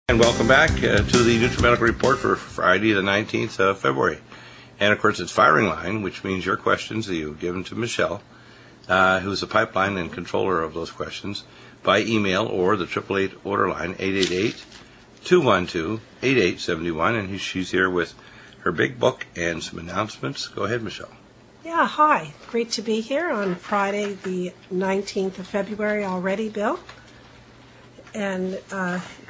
And welcome back to the Nutrimedical Report for Friday, the 19th of February. And, of course, it's firing line, which means your questions that you've given to Michelle, who's the pipeline and controller of those questions, by email or the 888 order line, 888-212-8871. And she's here with her big book and some announcements. Go ahead, Michelle. Yeah, hi. Great to be here on Friday, the 19th of February already, Bill. And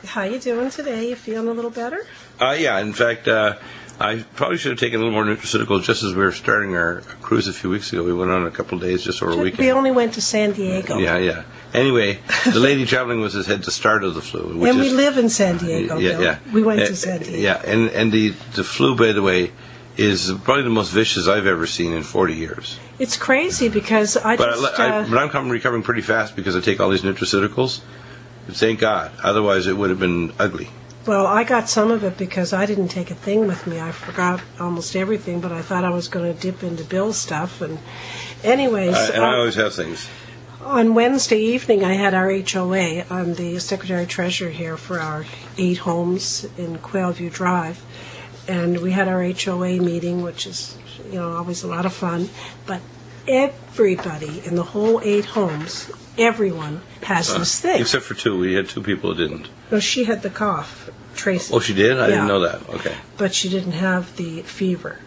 how you doing today? You feeling a little better? Yeah, in fact, I probably should have taken a little more nutraceuticals just as we were starting our cruise a few weeks ago. We went on a couple of days just over a weekend. We only went to San Diego. Yeah. Anyway, the lady traveling with us had the start of the flu. And we live in San Diego, Bill. Yeah. We went to San Diego. Yeah, and the flu, by the way, is probably the most vicious I've ever seen in 40 years. It's crazy because But I'm recovering pretty fast because I take all these nutraceuticals. Thank God. Otherwise, it would have been ugly. Well, I got some of it because I didn't take a thing with me. I forgot almost everything, but I thought I was going to dip into Bill's stuff. And anyways... and I always have things. On Wednesday evening, I had our HOA. I'm the Secretary-Treasurer here for our 8 homes in Quailview Drive. And we had our HOA meeting, which is, always a lot of fun. But everybody in the whole 8 homes... Everyone has this thing. Except for 2. We had 2 people who didn't. No, she had the cough, Tracy. Oh, she did? I didn't know that. Okay. But she didn't have the fever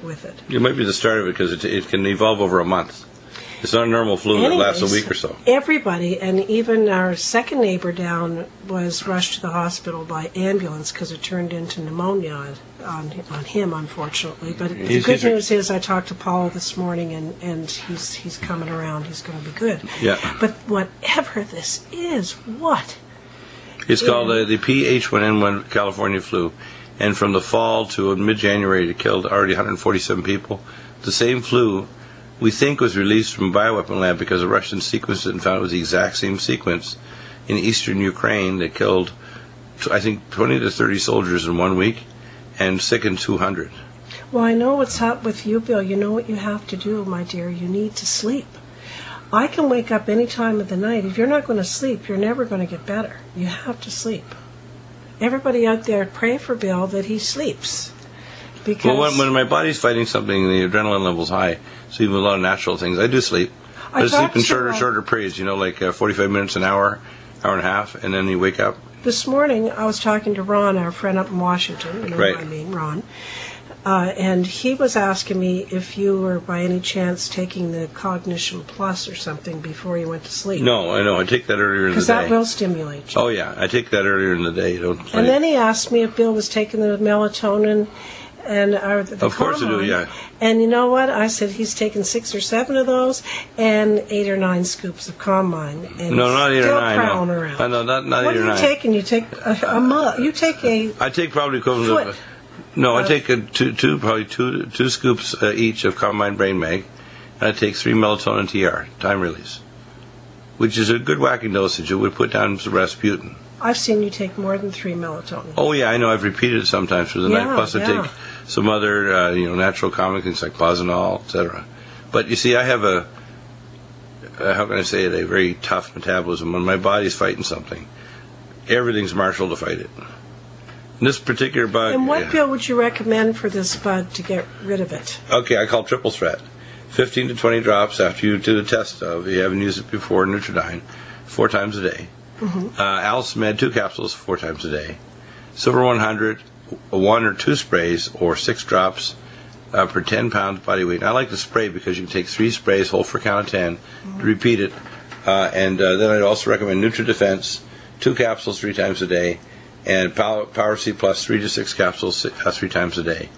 with it. It might be the start of it because it can evolve over a month. It's not a normal flu that lasts a week or so. Everybody, and even our second neighbor down, was rushed to the hospital by ambulance because it turned into pneumonia on him, unfortunately. But the good news is I talked to Paul this morning, and he's coming around. He's going to be good. Yeah. But whatever this is, what? It's called the H1N1 California flu. And from the fall to mid-January, it killed already 147 people. The same flu we think was released from a bioweapon lab because a Russian sequenced it and found it was the exact same sequence in eastern Ukraine that killed, I think, 20 to 30 soldiers in 1 week and sickened 200. Well, I know what's up with you, Bill. You know what you have to do, my dear. You need to sleep. I can wake up any time of the night. If you're not going to sleep, you're never going to get better. You have to sleep. Everybody out there, pray for Bill that he sleeps. Because when my body's fighting something, the adrenaline level's high. So even a lot of natural things, I do sleep. I just sleep in shorter periods, like 45 minutes, an hour and a half, and then you wake up. This morning, I was talking to Ron, our friend up in Washington, right. Who I mean, Ron, and he was asking me if you were by any chance taking the Cognition Plus or something before you went to sleep. No, I know. I take that earlier in the day. Because that will stimulate you. Oh, yeah. I take that earlier in the day. And then he asked me if Bill was taking the melatonin and the Of course I do, yeah. And you know what? I said he's taken 6 or 7 of those and 8 or 9 scoops of Combine. And no, not 8 or 9. Still prowling around. No, not 8 or 9. What are you taking? You take a mug. You take a. I take probably equivalent of. No, I take two scoops each of Combine Brain Mag, and I take 3 melatonin TR, time release, which is a good whacking dosage. It would put down some Rasputin. I've seen you take more than 3 melatonin. Oh, yeah, I know. I've repeated it sometimes through the night. Plus, I take some other, natural calming things like Posinol, etc. But, you see, I have a very tough metabolism. When my body's fighting something, everything's marshaled to fight it. And this particular bug... And what pill would you recommend for this bug to get rid of it? Okay, I call triple threat. 15 to 20 drops after you do the test of, you haven't used it before, Nutridyne, 4 times a day. Mm-hmm. Alice Med, 2 capsules 4 times a day. Silver 100, 1 or 2 sprays or 6 drops per 10 pounds body weight. And I like the spray because you can take 3 sprays, hold for a count of 10, repeat it. And then I'd also recommend NutriDefense, 2 capsules 3 times a day, and Power C Plus 3 to 6 capsules 3 times a day.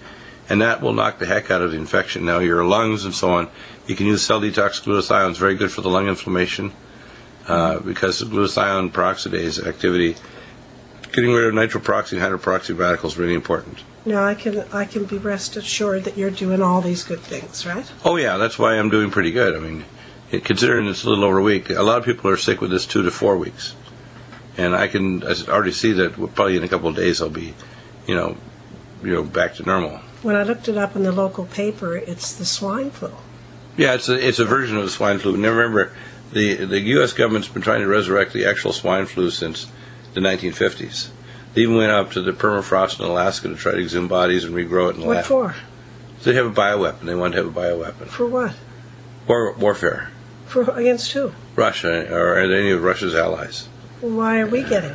And that will knock the heck out of the infection. Now, your lungs and so on, you can use cell detox glutathione. It's very good for the lung inflammation. Because of glutathione peroxidase activity, getting rid of nitroperoxy and hydroperoxy radicals is really important. Now I can be rest assured that you're doing all these good things, right? Oh yeah, that's why I'm doing pretty good. I mean, considering it's a little over a week, a lot of people are sick with this 2 to 4 weeks, and I already see that probably in a couple of days I'll be, back to normal. When I looked it up in the local paper, it's the swine flu. Yeah, it's a version of the swine flu. Now remember, the U.S. government's been trying to resurrect the actual swine flu since the 1950s. They even went up to the permafrost in Alaska to try to exhume bodies and regrow it in the What lab. for? They have a bioweapon. They wanted to have a bioweapon. For what? Warfare. For against who? Russia, or any of Russia's allies. Why are we getting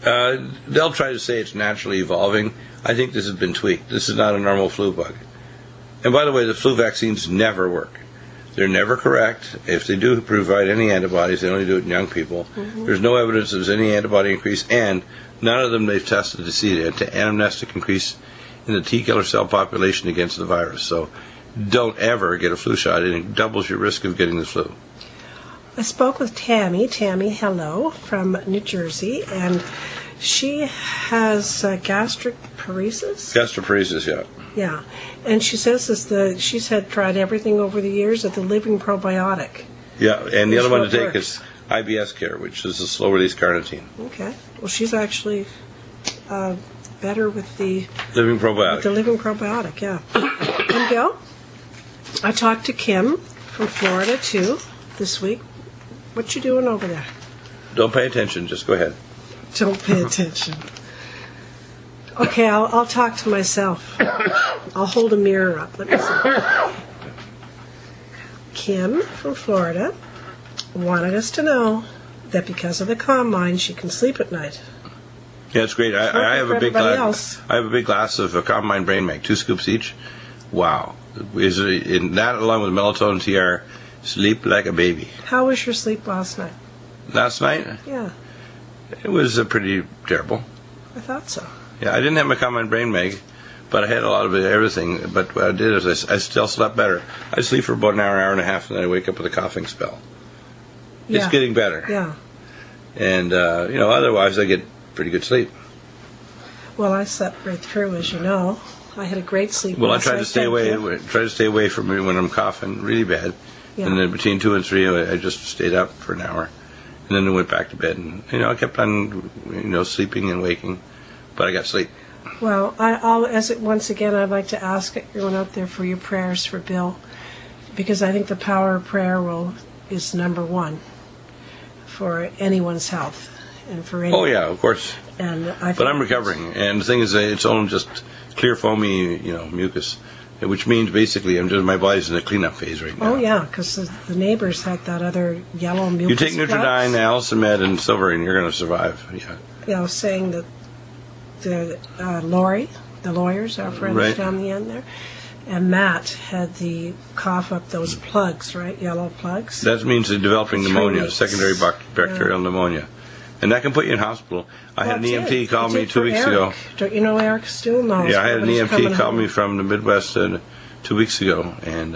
it? They'll try to say it's naturally evolving. I think this has been tweaked. This is not a normal flu bug. And by the way, the flu vaccines never work. They're never correct. If they do provide any antibodies, they only do it in young people. Mm-hmm. There's no evidence there's any antibody increase, and none of them they've tested to see an anamnestic increase in the T killer cell population against the virus. So don't ever get a flu shot. It doubles your risk of getting the flu. I spoke with Tammy. Tammy, hello, from New Jersey, and she has gastric paresis. Gastroparesis, yeah. Yeah, and she says she's had tried everything over the years at the living probiotic. Yeah, and the other one to take works. is IBS care, which is a slow-release carnitine. Okay. Well, she's actually better with the living probiotic. With the living probiotic, yeah. And Bill, I talked to Kim from Florida too this week. What you doing over there? Don't pay attention. Just go ahead. Don't pay attention. Okay, I'll talk to myself. I'll hold a mirror up. Let me see. Kim from Florida wanted us to know that because of the combine, she can sleep at night. Yeah, it's great. I have a big glass. Else. I have a big glass of combine brain mag, 2 scoops each. Wow, is in that along with melatonin TR, sleep like a baby. How was your sleep last night? Last night? Yeah. It was pretty terrible. I thought so. Yeah, I didn't have my combine brain mag, but I had a lot of everything. But what I did is I still slept better. I sleep for about an hour and a half, and then I wake up with a coughing spell. Yeah. It's getting better. Yeah. And otherwise I get pretty good sleep. Well, I slept right through, as you know. I had a great sleep. Well, I try to stay away from it when I'm coughing really bad. Yeah. And then between 2 and 3, I just stayed up for an hour, and then I went back to bed. And I kept on, sleeping and waking, but I got sleep. Well, once again, I'd like to ask everyone out there for your prayers for Bill, because I think the power of prayer is number one for anyone's health and for anyone. Oh yeah, of course. But I'm recovering, and the thing is, it's only just clear, foamy, mucus, which means basically my body's in a cleanup phase right now. Oh yeah, because the neighbors had that other yellow mucus. You take Nutrimedical, Alcimed, and Silver, and you're going to survive. Yeah. Yeah, I was saying that Lori, the lawyers, our friends right. down the end there, and Matt had the cough up those plugs, right? Yellow plugs. That means they're developing pneumonia, weeks. secondary bacterial pneumonia. And that can put you in hospital. I had an EMT call me 2 weeks ago. Don't you know Eric still knows? Yeah, I had an EMT call me from the Midwest 2 weeks ago, and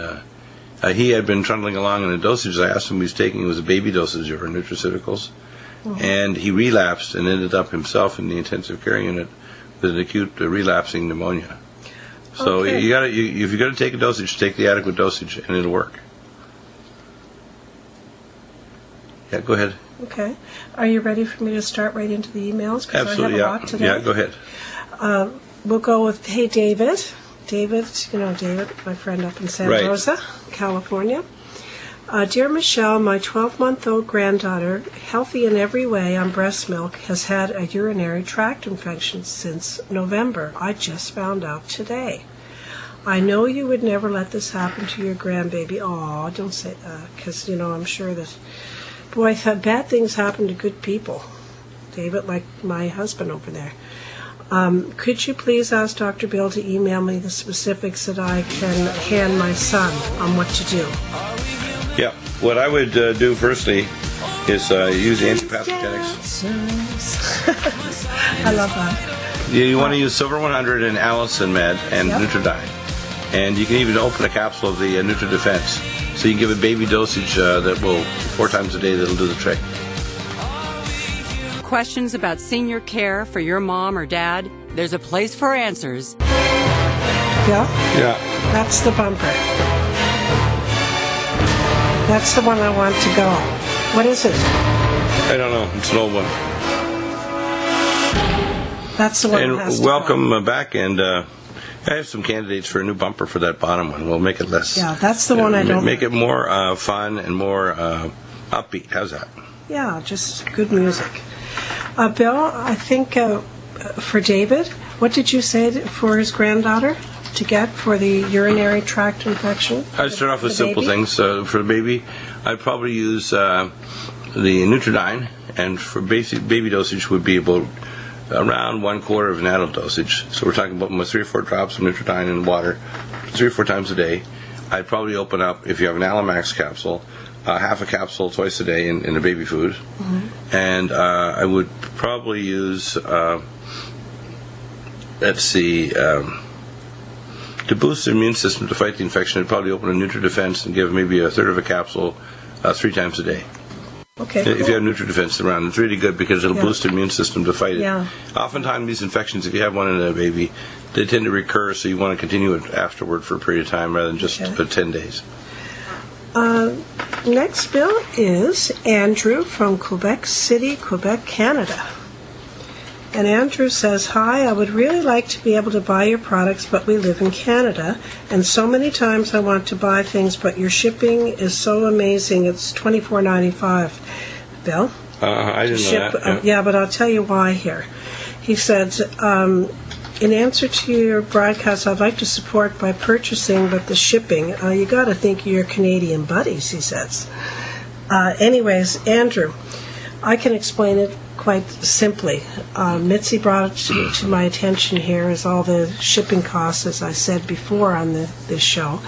he had been trundling along in the dosage. I asked him what he was taking. It was a baby dosage of our nutraceuticals. Mm-hmm. And he relapsed and ended up himself in the intensive care unit with an acute relapsing pneumonia. So if you're going to take a dosage, take the adequate dosage, and it'll work. Yeah, go ahead. Okay. Are you ready for me to start right into the emails? Absolutely, I have a lot today. Yeah, go ahead. We'll go with, hey, David. David, David, my friend up in Santa Rosa, California. Dear Michelle, my 12-month-old granddaughter, healthy in every way on breast milk, has had a urinary tract infection since November. I just found out today. I know you would never let this happen to your grandbaby. Aw, don't say that, because, I'm sure that... Boy, bad things happen to good people, David, like my husband over there. Could you please ask Dr. Bill to email me the specifics that I can hand my son on what to do? Yeah, what I would do firstly is use antipathogenics. I love that. You want to use Silver 100 and Allicin Med and Nutridyne. And you can even open a capsule of the NutriDefense. So you can give a baby dosage that will, 4 times a day, that'll do the trick. Questions about senior care for your mom or dad? There's a place for answers. Yeah? Yeah. That's the bumper. That's the one I want to go. What is it? I don't know. It's an old one. That's the one. And welcome back. And I have some candidates for a new bumper for that bottom one. We'll make it less. Yeah, that's the one I don't. Make it more fun and more upbeat. How's that? Yeah, just good music. Bill, I think for David, what did you say for his granddaughter to get for the urinary tract infection? I'd start off with simple things. For the baby, I'd probably use the Nutrimedical, and for basic baby dosage would be about around 1/4 of an adult dosage. So we're talking about 3 or 4 drops of Nutrimedical in water 3 or 4 times a day. I'd probably open up, if you have an Alamax capsule, half a capsule twice a day in the baby food. And I would probably use, to boost the immune system to fight the infection, I'd probably open a NutriDefense and give maybe 1/3 of a capsule 3 times a day. Okay. If you have NutriDefense around, it's really good because it'll boost the immune system to fight it. Yeah. Oftentimes, these infections, if you have one in a baby, they tend to recur, so you want to continue it afterward for a period of time rather than just 10 days. Next bill is Andrew from Quebec City, Quebec, Canada. And Andrew says, "Hi, I would really like to be able to buy your products, but we live in Canada, and so many times I want to buy things, but your shipping is so amazing. It's $24.95. Bill? I didn't know that. Yeah, but I'll tell you why here. He said, in answer to your broadcast, I'd like to support by purchasing, but the shipping, you got to think of your Canadian buddies," he says. Anyways, Andrew, I can explain it quite simply. Mitzi brought it to my attention here as all the shipping costs, as I said before on this show,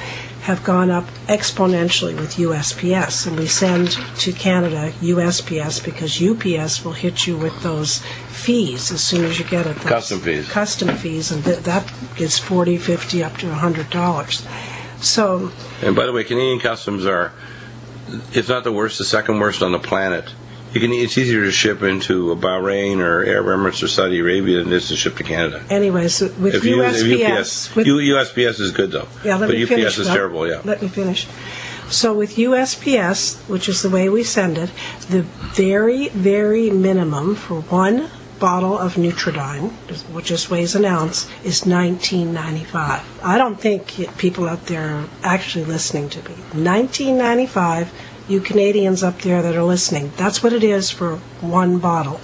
have gone up exponentially with USPS. And we send to Canada USPS because UPS will hit you with those fees as soon as you get it. Custom fees. Custom fees, and that is $40, $50, up to $100. So. And by the way, Canadian customs are, if not the worst, the second worst on the planet. It's easier to ship into Bahrain or Arab Emirates or Saudi Arabia than it is to ship to Canada. Anyways, with USPS... USPS is good, though. Yeah, but UPS is terrible, yeah. Let me finish. So with USPS, which is the way we send it, the very, very minimum for one bottle of Nutrimedical, which just weighs an ounce, is $19.95. I don't think people out there are actually listening to me. $19.95. You Canadians up there that are listening, that's what it is for one bottle.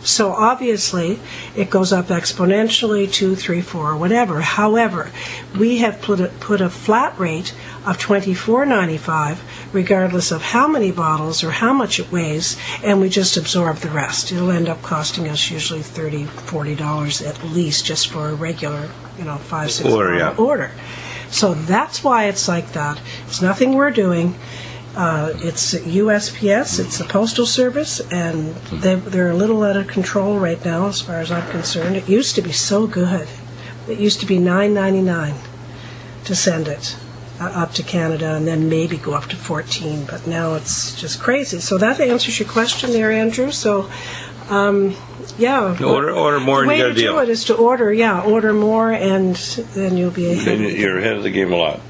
So obviously, it goes up exponentially, 2, 3, 4, whatever. However, we have put a flat rate of $24.95, regardless of how many bottles or how much it weighs, and we just absorb the rest. It'll end up costing us usually $30, $40 at least, just for a regular, 5, 6 order. So that's why it's like that. It's nothing we're doing. It's USPS, it's the Postal Service, and they're a little out of control right now as far as I'm concerned. It used to be so good. It used to be $9.99 to send it up to Canada and then maybe go up to $14, but now it's just crazy. So that answers your question there, Andrew. So, yeah. Order more and you get a deal. The way to do it is to order more, and then you'll be ahead. You're ahead of the game a lot.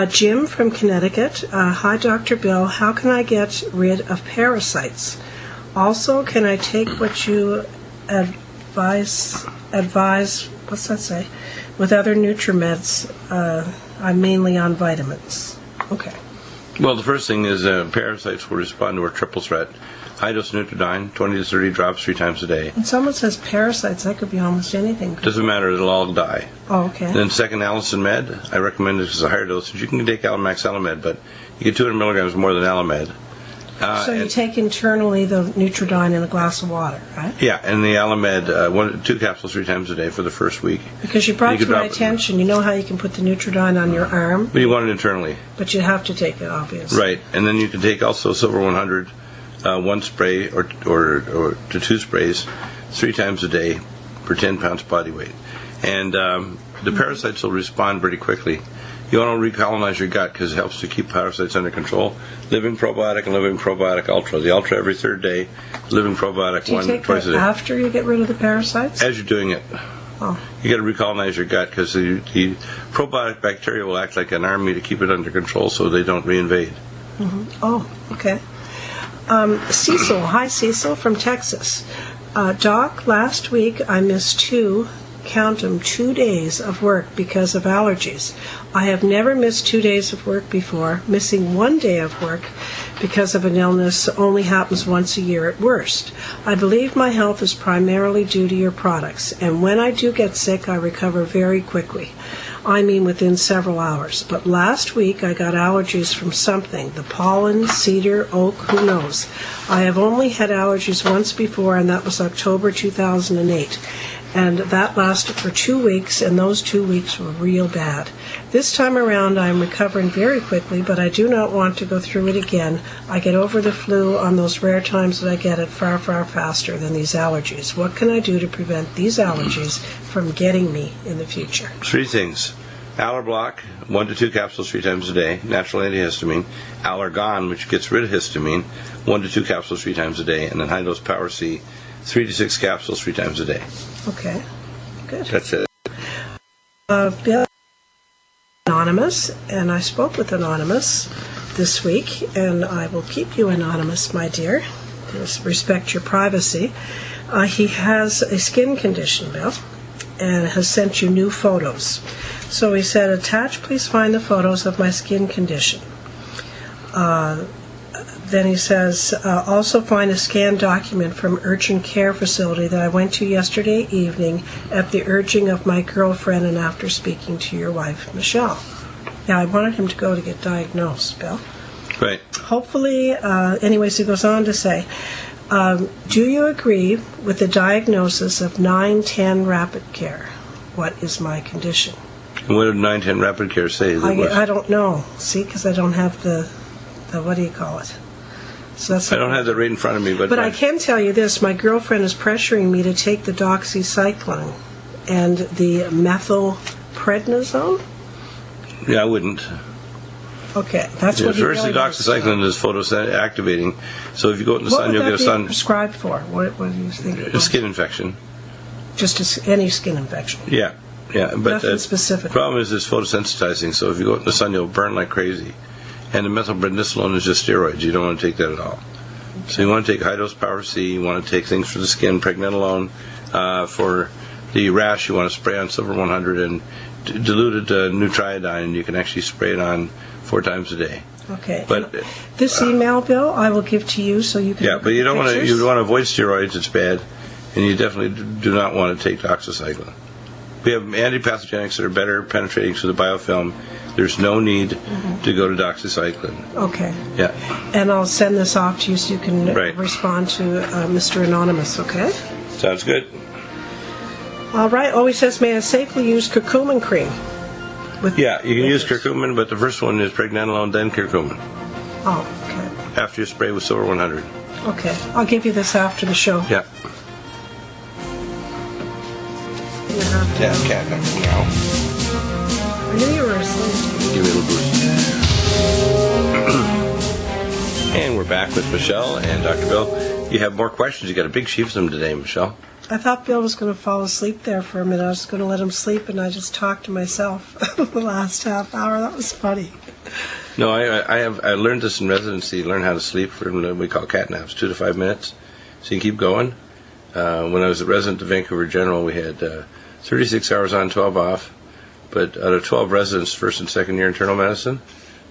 Jim from Connecticut. Hi, Dr. Bill. How can I get rid of parasites? Also, can I take what you advise, what's that say, with other Nutrimeds? I'm mainly on vitamins. Okay. Well, the first thing is parasites will respond to our triple threat. High-dose Nutrimedical, 20 to 30 drops 3 times a day. When someone says parasites, that could be almost anything. Doesn't matter, it'll all die. Oh, okay. Then second, Allicin Med. I recommend it as a higher dosage. You can take Alamax Alamed, but you get 200 milligrams more than Alamed. So you take internally the Nutrimedical in a glass of water, right? Yeah, and the Alamed, 2 capsules 3 times a day for the first week. Because you brought to my attention, you know how you can put the Nutrimedical on your arm? But you want it internally. But you have to take it, obviously. Right, and then you can take also Silver 100, 1 spray or to 2 sprays 3 times a day per 10 pounds body weight. And the parasites will respond pretty quickly. You want to recolonize your gut because it helps to keep parasites under control. Living Probiotic and Living Probiotic Ultra. The Ultra every 3rd day, Living Probiotic Do you take twice a day. After you get rid of the parasites? As you're doing it. Oh. You got to recolonize your gut because the probiotic bacteria will act like an army to keep it under control so they don't reinvade. Mm-hmm. Oh, okay. Cecil, hi Cecil from Texas. Doc, last week I missed 2 count them, 2 days of work because of allergies. I have never missed 2 days of work before. Missing 1 day of work because of an illness only happens once a year at worst. I believe my health is primarily due to your products, and when I do get sick, I recover very quickly. I mean within several hours. But last week I got allergies from something, the pollen, cedar, oak, who knows. I have only had allergies once before, and that was October 2008. And that lasted for 2 weeks, and those 2 weeks were real bad. This time around I am recovering very quickly, but I do not want to go through it again. I get over the flu on those rare times that I get it far, far faster than these allergies. What can I do to prevent these allergies from getting me in the future? 3 things. Allerblock, 1 to 2 capsules 3 times a day, natural antihistamine. Allergon, which gets rid of histamine, 1 to 2 capsules 3 times a day. And then high-dose Power C, 3 to 6 capsules 3 times a day. Okay, good. That's it. Bill, Anonymous, and I spoke with Anonymous this week, and I will keep you anonymous, my dear. Just respect your privacy. He has a skin condition, Bill, and has sent you new photos. So he said, attach, please find the photos of my skin condition. Then he says, also find a scanned document from urgent care facility that I went to yesterday evening at the urging of my girlfriend and after speaking to your wife, Michelle. Yeah, I wanted him to go to get diagnosed, Bill. Right. Hopefully, anyways, he goes on to say, do you agree with the diagnosis of 910 Rapid Care? What is my condition? And what did 910 Rapid Care say? I don't know. See, because I don't have the what do you call it? So that's I don't have that right in front of me. But I can tell you this. My girlfriend is pressuring me to take the doxycycline and the methylprednisone. Yeah, I wouldn't. Okay, that's what he first, really the doxycycline is photoactivating. So if you go out in the sun, you'll get a sun. What would that be prescribed for? What do you think? A skin infection. Just any skin infection? Yeah. But nothing specific. The problem is it's photosensitizing, so if you go out in the sun, you'll burn like crazy. And the methylprednisolone is just steroids. You don't want to take that at all. Okay. So you want to take high-dose Power C. You want to take things for the skin, pregnenolone. For the rash, you want to spray on Silver 100 and diluted Nutrimedical. You can actually spray it on 4 times a day. Okay. But this email, Bill, I will give to you so you can. Yeah, but you don't want to. You want to avoid steroids. It's bad, and you definitely do not want to take doxycycline. We have antipathogenics that are better penetrating through the biofilm. There's no need to go to doxycycline. Okay. Yeah. And I'll send this off to you so you can respond to Mr. Anonymous, okay? Sounds good. All right. Oh, he says, may I safely use curcumin cream? Yeah, you can use curcumin, but the first one is pregnenolone, then curcumin. Oh, okay. After you spray with Silver 100. Okay. I'll give you this after the show. Yeah. Yeah, cat meow. I knew you were asleep. Give me a little boost. And we're back with Michelle and Dr. Bill. You have more questions. You got a big sheaf of them today, Michelle. I thought Bill was going to fall asleep there for a minute. I was going to let him sleep, and I just talked to myself the last half hour. That was funny. No, I learned this in residency. Learn how to sleep for what we call cat naps, 2 to 5 minutes. So you can keep going. When I was a resident at Vancouver General, we had 36 hours on, 12 off. But out of 12 residents, first and second year internal medicine,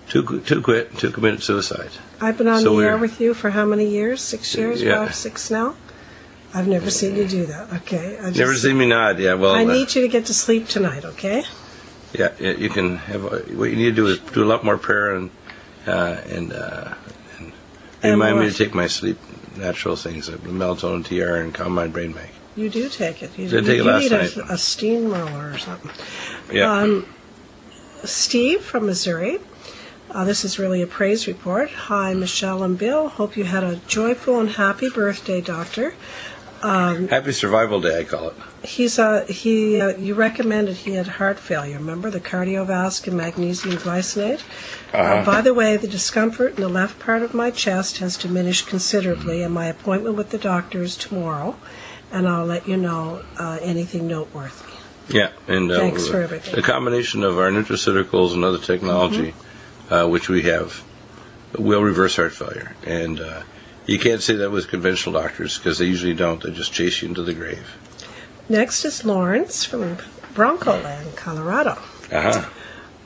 2 quit and 2 committed suicide. I've been on the air with you for how many years? 6 years? Yeah. 5, 6 now? I've never seen you do that, okay? Never seen me nod, yeah. Well, I need you to get to sleep tonight, okay? Yeah, you can have. What you need to do is do a lot more prayer and remind me to take my sleep natural things like melatonin, TR, and calm mind brain bank. You do take it. You take it last night. A steamroller or something. Yeah. Steve from Missouri. This is really a praise report. Hi, Michelle and Bill. Hope you had a joyful and happy birthday, Doctor. Happy Survival Day, I call it. You recommended he had heart failure. Remember the cardiovascular magnesium glycinate? By the way, the discomfort in the left part of my chest has diminished considerably, and my appointment with the doctor is tomorrow. And I'll let you know anything noteworthy. Yeah, and thanks for everything. The combination of our nutraceuticals and other technology, which we have, will reverse heart failure. And you can't say that with conventional doctors because they usually don't. They just chase you into the grave. Next is Lawrence from Broncoland, Colorado. Uh-huh.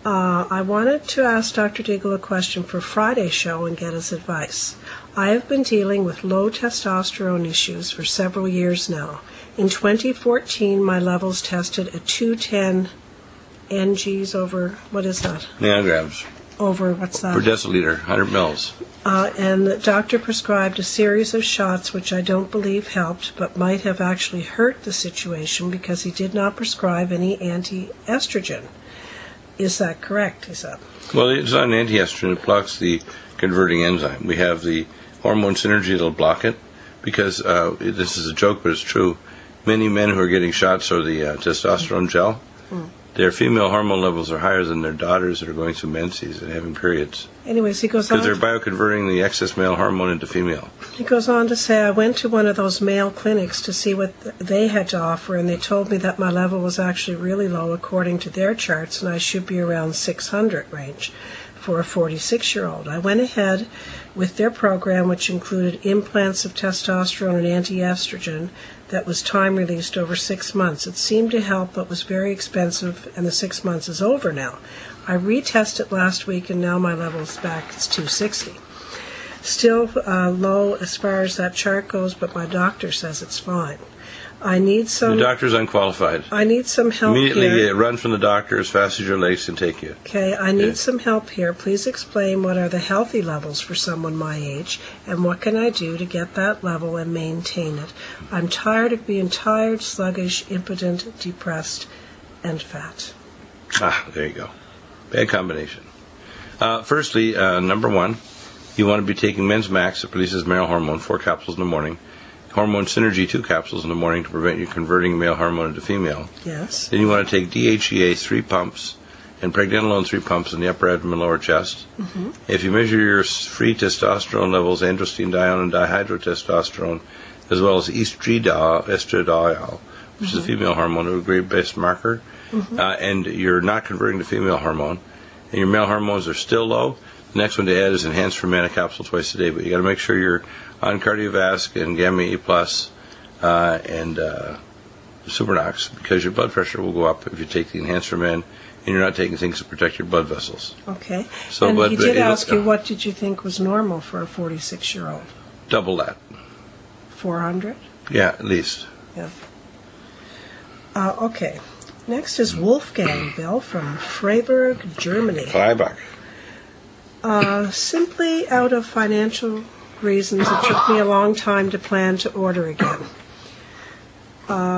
I wanted to ask Dr. Deagle a question for Friday's show and get his advice. I have been dealing with low testosterone issues for several years now. In 2014, my levels tested at 210 NGs over, what is that? Nanograms Over, what's that? per deciliter, 100 mils. And the doctor prescribed a series of shots which I don't believe helped, but might have actually hurt the situation because he did not prescribe any anti-estrogen. Is that correct, he said? Well, it's not an anti-estrogen. It blocks the converting enzyme. We have the hormone synergy that'll block it because this is a joke, but it's true. Many men who are getting shots or the testosterone gel, their female hormone levels are higher than their daughters that are going through menses and having periods. Anyways, he goes on. Because they're bioconverting the excess male hormone into female. He goes on to say, I went to one of those male clinics to see what they had to offer, and they told me that my level was actually really low according to their charts, and I should be around 600 range for a 46-year-old. I went ahead with their program, which included implants of testosterone and anti-estrogen that was time-released over 6 months. It seemed to help, but was very expensive, and the 6 months is over now. I retested last week, and now my level's back. It's 260. Still low as far as that chart goes, but my doctor says it's fine. I need some. The doctor's unqualified. I need some help Immediately here. run from the doctor as fast as your legs can take you. Okay, I need some help here. Please explain what are the healthy levels for someone my age, and what can I do to get that level and maintain it? I'm tired of being tired, sluggish, impotent, depressed, and fat. There you go. Bad combination. Firstly, number one, you want to be taking Men's Max that releases male hormone, 4 capsules in the morning. Hormone Synergy, 2 capsules in the morning to prevent you converting male hormone into female. Yes. Then you want to take DHEA 3 pumps and pregnenolone 3 pumps in the upper abdomen, lower chest. Mm-hmm. If you measure your free testosterone levels, androstenedione and dihydrotestosterone, as well as estradiol, which is a female hormone, a great best marker, and you're not converting to female hormone, and your male hormones are still low, the next one to add is Enhanced Fermana capsule twice a day. But you got to make sure you're on Cardiovasc and Gamma E Plus and Supernox, because your blood pressure will go up if you take the Enhanced Fermana and you're not taking things to protect your blood vessels. Okay. So, and but he did it'll- ask you what did you think was normal for a 46-year-old? Double that. 400? Yeah, at least. Yeah. Okay. Next is Wolfgang Bill from Freiburg, Germany. Freiburg. Simply out of financial reasons, it took me a long time to plan to order again.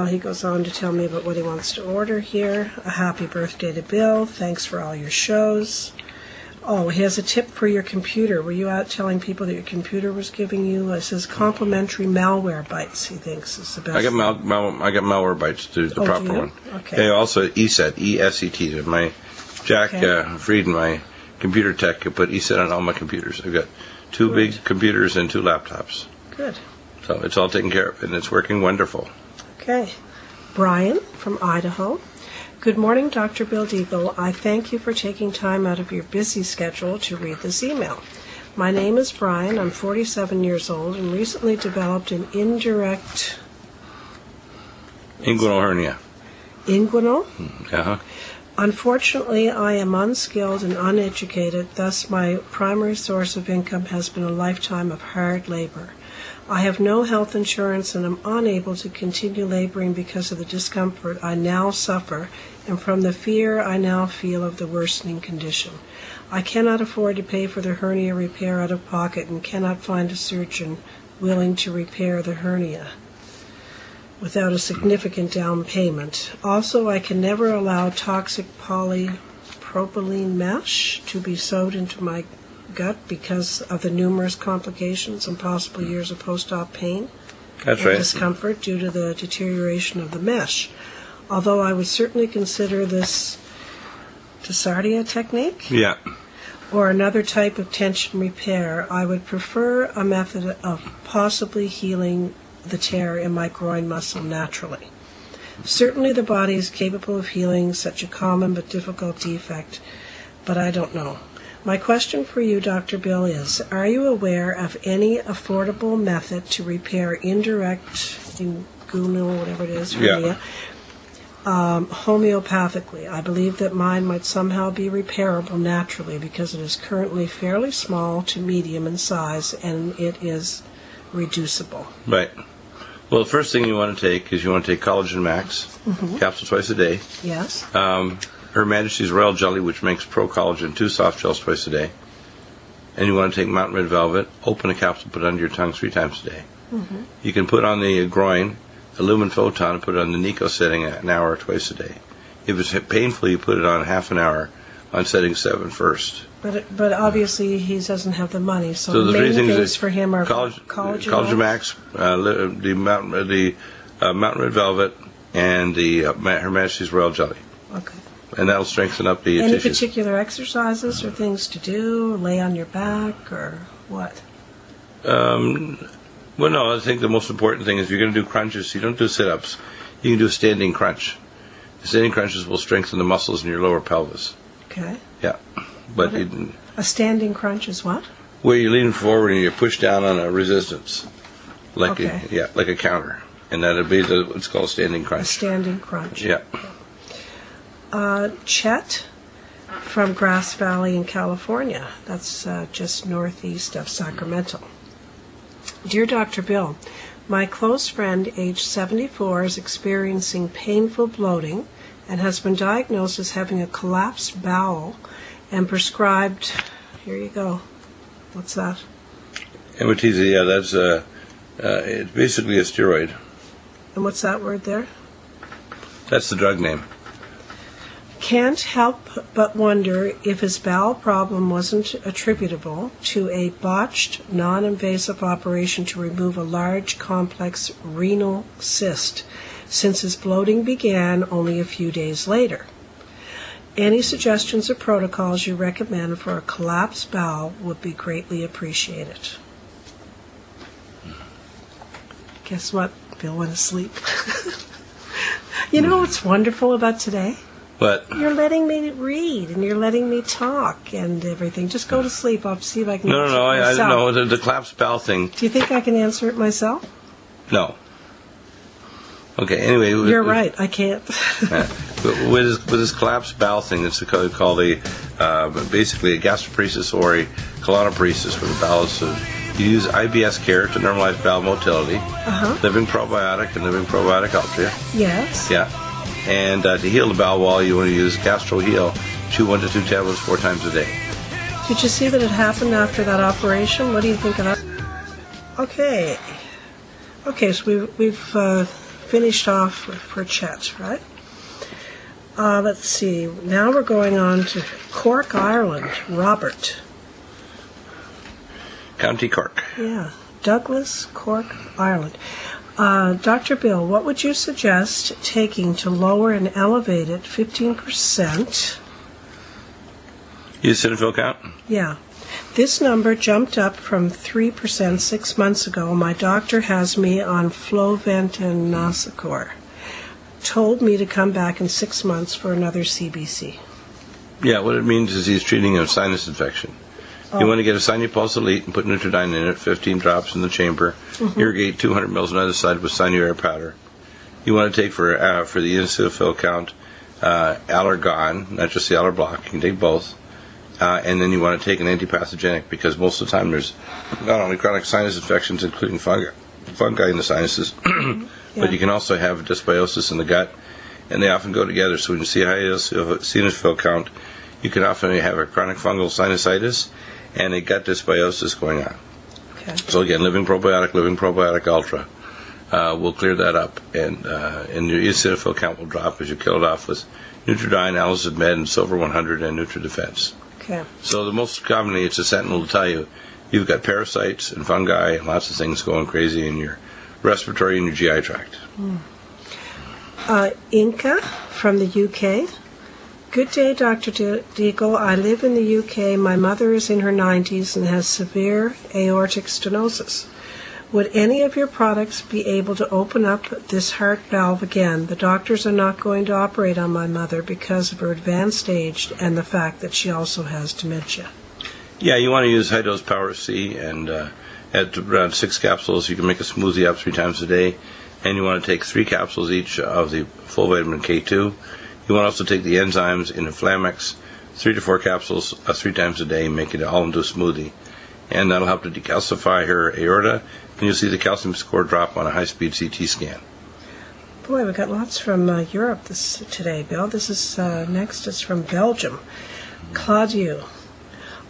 He goes on to tell me about what he wants to order here. A happy birthday to Bill. Thanks for all your shows. Oh, he has a tip for your computer. Were you out telling people that your computer was giving you? It says complimentary malware bites, he thinks is the best. I got malware bites, the Oh, proper do you? one. Okay. Yeah, also ESET, ESET. My Jack Okay. Frieden, my computer tech, put ESET on all my computers. I've got 2 Good. big computers and 2 laptops. Good. So it's all taken care of, and it's working wonderful. Okay. Brian from Idaho. Good morning, Dr. Bill Deagle. I thank you for taking time out of your busy schedule to read this email. My name is Brian. I'm 47 years old and recently developed an inguinal Inguinal hernia. Uh-huh. Unfortunately, I am unskilled and uneducated, thus my primary source of income has been a lifetime of hard labor. I have no health insurance and am unable to continue laboring because of the discomfort I now suffer and from the fear I now feel of the worsening condition. I cannot afford to pay for the hernia repair out of pocket and cannot find a surgeon willing to repair the hernia without a significant down payment. Also, I can never allow toxic polypropylene mesh to be sewed into my gut because of the numerous complications and possible years of post-op pain That's and right. discomfort due to the deterioration of the mesh. Although I would certainly consider this Tesardia technique Yeah. or another type of tension repair, I would prefer a method of possibly healing the tear in my groin muscle naturally. Certainly the body is capable of healing such a common but difficult defect, but I don't know. My question for you, Dr. Bill, is, are you aware of any affordable method to repair indirect chikungunya, whatever it is, Yeah. hernia. Homeopathically, I believe that mine might somehow be repairable naturally because it is currently fairly small to medium in size and it is reducible. Right. Well, the first thing you want to take is you want to take Collagen Max, capsule twice a day. Yes? Her Majesty's Royal Jelly, which makes Pro Collagen, 2 soft gels twice a day. And you want to take Mountain Red Velvet, open a capsule, put it under your tongue 3 times a day. You can put on the groin a Lumen Photon and put it on the Nico setting an hour twice a day. If it's painful, you put it on half an hour on setting 7 first. But obviously he doesn't have the money, so So the the main three things things for him are Collagen Max, the Mountain Red Velvet, and the Her Majesty's Royal Jelly. Okay. And that'll strengthen up the Any tissues. particular exercises or things to do? Lay on your back or what? Well, no, I think the most important thing is if you're going to do crunches, you don't do sit-ups. You can do a standing crunch. The standing crunches will strengthen the muscles in your lower pelvis. Okay. Yeah. But A standing crunch is what? where you lean forward and you push down on a resistance, like Okay. like a counter, and that'll be what's called a standing A crunch. standing crunch. Yeah. Chet from Grass Valley in California. That's just northeast of Sacramento. Dear Dr. Bill, my close friend, age 74, is experiencing painful bloating and has been diagnosed as having a collapsed bowel and prescribed, here you go, what's that? Amitiza, yeah, that's it's basically a steroid. And what's that word there? That's the drug name. Can't help but wonder if his bowel problem wasn't attributable to a botched, non-invasive operation to remove a large, complex renal cyst, since his bloating began only a few days later. Any suggestions or protocols you recommend for a collapsed bowel would be greatly appreciated. Guess what? Bill went to sleep. You know what's wonderful about today? But You're letting me read and you're letting me talk and everything. Just go to sleep. I'll see if I can no, answer it I myself. don't know the collapsed bowel thing. Do you think I can answer it myself? No. Okay. Anyway, You're right. I can't. with this collapsed bowel thing, it's called a basically a gastroparesis or a coloniparesis, where the bowel is. You use IBS care to normalize bowel motility, living probiotic and living probiotic ultra. Yes. Yeah. And to heal the bowel wall, you want to use Gastro Heal, chew 1 to 2 tablets 4 times a day. Did you see that it happened after that operation? What do you think of that? Okay. Okay, so we've finished off for Chet, right? Let's see. Now we're going on to Cork, Ireland. Robert. County Cork. Yeah. Douglas, Cork, Ireland. Dr. Bill, what would you suggest taking to lower an elevated 15%? Eosinophil count? Yeah. This number jumped up from 3% 6 months ago. My doctor has me on Flovent and Nosicor. Told me to come back in 6 months for another CBC. Yeah, what it means is he's treating a sinus infection. You want to get a Sinupulse Elite and put Nutridyne in it, 15 drops in the chamber. Irrigate 200 mils on either side with Sinuair powder. You want to take for the eosinophil count Allergon, not just the Aller block. You can take both. And then you want to take an antipathogenic, because most of the time there's not only chronic sinus infections, including fungi in the sinuses, but you can also have dysbiosis in the gut, and they often go together. So when you see high eosinophil count, you can often have a chronic fungal sinusitis and a gut dysbiosis going on. Okay. So again, living probiotic ultra will clear that up, and your eosinophil count will drop as you kill it off with Nutridyne, Allicin Med, and Silver 100 and NutriDefense. Okay. So the most commonly, it's a sentinel to tell you you've got parasites and fungi and lots of things going crazy in your respiratory and your GI tract. Inca from the UK. Good day, Dr. Deagle. I live in the UK. My mother is in her 90s and has severe aortic stenosis. Would any of your products be able to open up this heart valve again? The doctors are not going to operate on my mother because of her advanced age and the fact that she also has dementia. Yeah, you want to use high dose Power C, and at around 6 capsules, you can make a smoothie up 3 times a day. and you want to take 3 capsules each of the full vitamin K2. You want to also take the enzymes in Inflamex, 3 to 4 capsules 3 times a day, make it all into a smoothie. And that'll help to decalcify her aorta, and you'll see the calcium score drop on a high-speed CT scan. Boy, we got lots from Europe today, Bill. This is next is from Belgium. Claudio,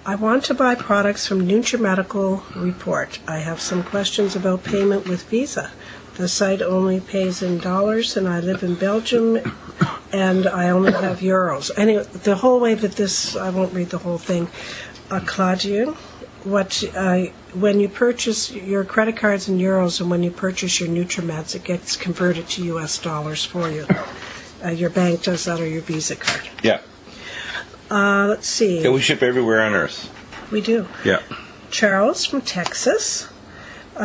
I want to buy products from Nutrimedical Report. I have some questions about payment with Visa. The site only pays in dollars, and I live in Belgium, and I only have euros. Anyway, the whole way that this, I won't read the whole thing. Claudio, when you purchase your credit cards in euros and when you purchase your Nutrimeds, it gets converted to U.S. dollars for you. Your bank does that or your Visa card. Yeah. Let's see. Yeah, we ship everywhere on Earth. We do. Yeah. Charles from Texas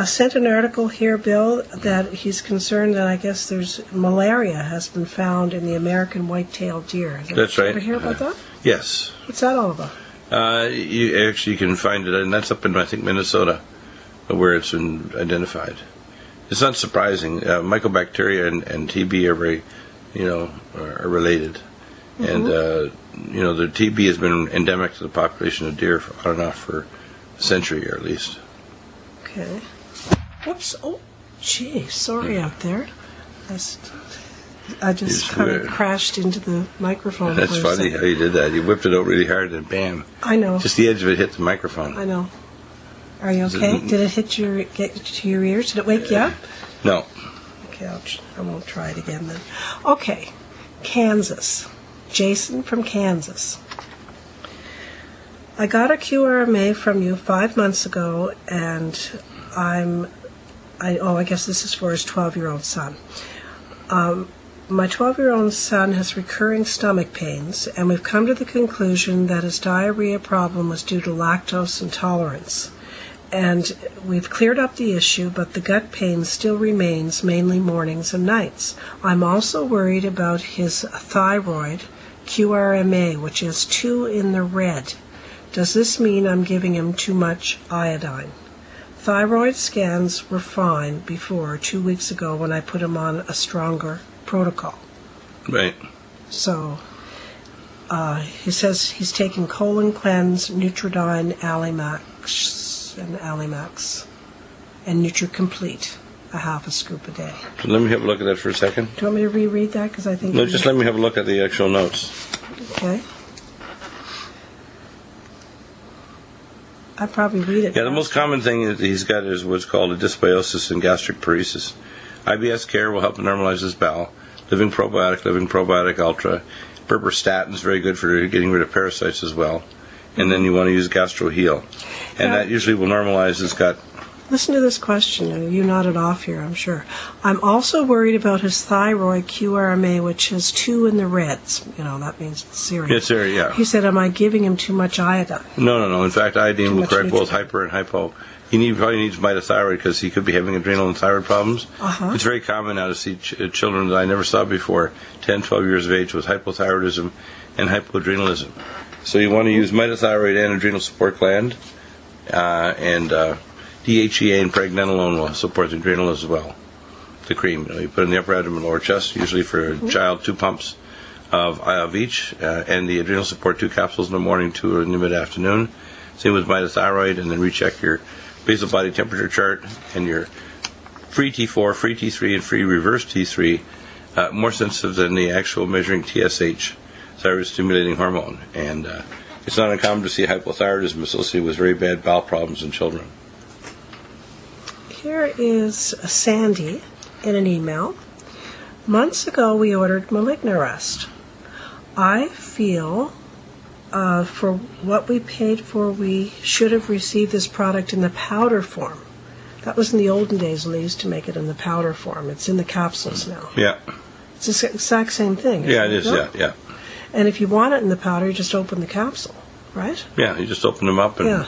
sent an article here, Bill, that he's concerned that I guess there's malaria has been found in the American white-tailed deer. That's right. Ever hear about that? Yes. What's that all about? You can find it, and that's up in, I think, Minnesota, where it's been identified. It's not surprising. Mycobacteria and TB are very, are related. Mm-hmm. And, the TB has been endemic to the population of deer on and off for a century, or at least. Okay. Whoops. Oh, gee, sorry out there. I just kind of crashed into the microphone. That's funny how you did that. You whipped it out really hard and bam. I know. Just the edge of it hit the microphone. I know. Are you okay? Did it get to your ears? Did it wake you up? No. Okay, I won't try it again then. Okay, Kansas. Jason from Kansas. I got a QRMA from you 5 months ago, and I guess this is for his 12-year-old son. My 12-year-old son has recurring stomach pains, and we've come to the conclusion that his diarrhea problem was due to lactose intolerance. And we've cleared up the issue, but the gut pain still remains, mainly mornings and nights. I'm also worried about his thyroid QRMA, which is 2 in the red. Does this mean I'm giving him too much iodine? Thyroid scans were fine before 2 weeks ago when I put him on a stronger protocol. Right. So he says he's taking Colon Cleanse, Nutridyne, Alimax, and NutriComplete, a half a scoop a day. So let me have a look at that for a second. Do you want me to reread that? Because I think no, just let me have a look at the actual notes. Okay. I'd probably read it. Yeah, the most common thing that he's got is what's called a dysbiosis and gastric paresis. IBS Care will help to normalize his bowel. Living Probiotic Ultra. Berberstatin is very good for getting rid of parasites as well. And then you want to use Gastro Heal. And that usually will normalize his gut. Listen to this question. You nodded off here, I'm sure. I'm also worried about his thyroid QRMA, which has 2 in the reds. That means it's serious. It's serious, yeah. He said, am I giving him too much iodine? No. In fact, iodine will correct both hyper and hypo. He probably needs mitothyroid because he could be having adrenal and thyroid problems. Uh-huh. It's very common now to see children that I never saw before, 10, 12 years of age, with hypothyroidism and hypoadrenalism. So you want to use mitothyroid and adrenal support gland, and DHEA and pregnenolone will support the adrenal as well. The cream, you put in the upper abdomen, lower chest, usually for a child, 2 pumps of each, and the adrenal support 2 capsules in the morning, 2 in the mid-afternoon. Same with mitothyroid, and then recheck your basal body temperature chart and your free T4, free T3, and free reverse T3, more sensitive than the actual measuring TSH, thyroid-stimulating hormone. And it's not uncommon to see hypothyroidism associated with very bad bowel problems in children. Here is Sandy in an email. Months ago, we ordered Malignarest. I feel for what we paid for, we should have received this product in the powder form. That was in the olden days when they used to make it in the powder form. It's in the capsules now. Yeah. It's the exact same thing. Yeah, it is, yeah. And if you want it in the powder, you just open the capsule, right? Yeah, you just open them up and... Yeah.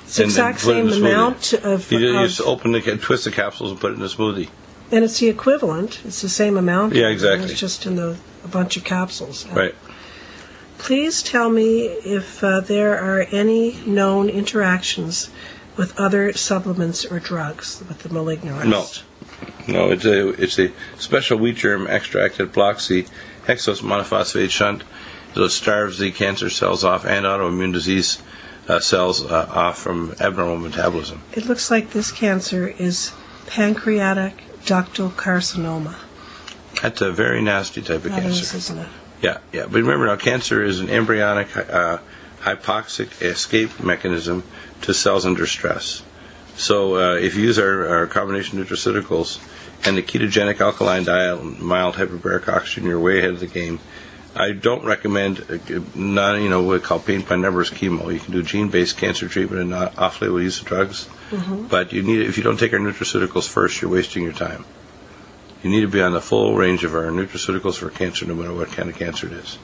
It's the exact same amount of... You just twist the capsules and put it in a smoothie. And it's the equivalent. It's the same amount. Yeah, exactly. It's just in a bunch of capsules. Right. Please tell me if there are any known interactions with other supplements or drugs with the Malignarest. No. No, it's a special wheat germ extract that blocks the hexose monophosphate shunt. It starves the cancer cells off and autoimmune disease cells off from abnormal metabolism. It looks like this cancer is pancreatic ductal carcinoma. That's a very nasty type of That cancer. is, isn't it? Yeah. But remember now, cancer is an embryonic hypoxic escape mechanism to cells under stress. So if you use our combination nutraceuticals and the ketogenic alkaline diet, mild hyperbaric oxygen, you're way ahead of the game. I don't recommend what we call paint by numbers chemo. You can do gene-based cancer treatment and not off-label use of drugs. But if you don't take our nutraceuticals first, you're wasting your time. You need to be on the full range of our nutraceuticals for cancer, no matter what kind of cancer it is.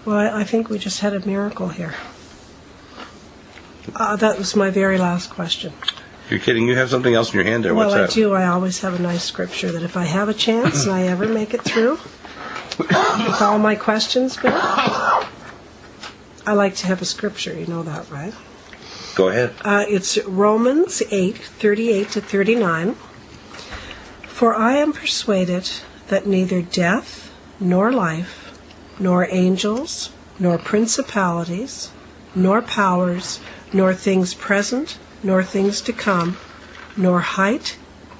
Well, I think we just had a miracle here. That was my very last question. You're kidding. You have something else in your hand there. What's Well, I that? do. I always have a nice scripture that if I have a chance and I ever make it through with all my questions, Bill, I like to have a scripture. You know that, right? Go ahead. It's Romans 8:38-39. For I am persuaded that neither death, nor life, nor angels, nor principalities, nor powers, nor things present, nor things to come, nor height,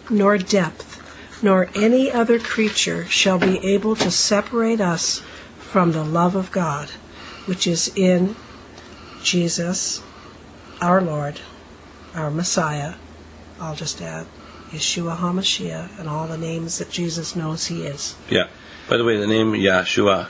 nor depth, nor any other creature shall be able to separate us from the love of God, which is in Jesus, our Lord, our Messiah. I'll just add Yeshua HaMashiach and all the names that Jesus knows he is. Yeah. By the way, the name Yeshua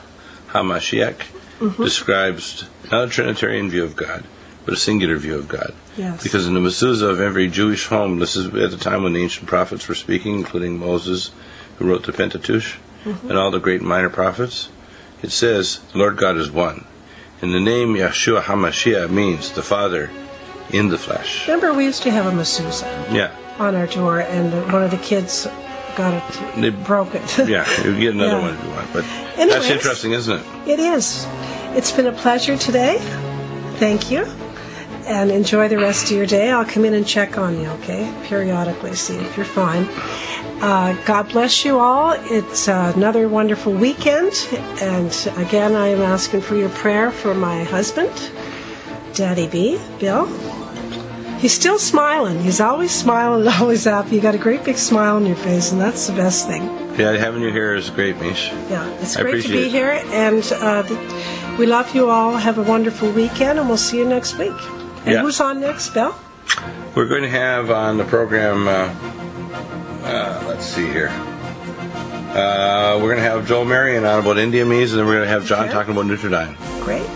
HaMashiach describes not a Trinitarian view of God, but a singular view of God. Yes. Because in the mezuzah of every Jewish home, this is at the time when the ancient prophets were speaking, including Moses, who wrote the Pentateuch, and all the great minor prophets, it says, the Lord God is one. And the name Yeshua HaMashiach means the Father in the flesh. Remember, we used to have a mezuzah Yeah. on our door, and one of the kids got it, broke it. Yeah, you get another Yeah. one if you want. But Anyways, that's interesting, isn't it? It is. It's been a pleasure today. Thank you. And enjoy the rest of your day. I'll come in and check on you, okay? Periodically, see if you're fine. God bless you all. It's another wonderful weekend. And again, I am asking for your prayer for my husband, Daddy B, Bill. He's still smiling. He's always smiling and always happy. You got a great big smile on your face, and that's the best thing. Yeah, having you here is great, Mish. Yeah, it's I great to be appreciate it. here, and we love you all. Have a wonderful weekend, and we'll see you next week. And Yeah. who's on next, Bill? We're going to have on the program, let's see here. We're going to have Joel Marion on about India Mees, and then we're going to have John Okay. talking about Nutrimedical. Great.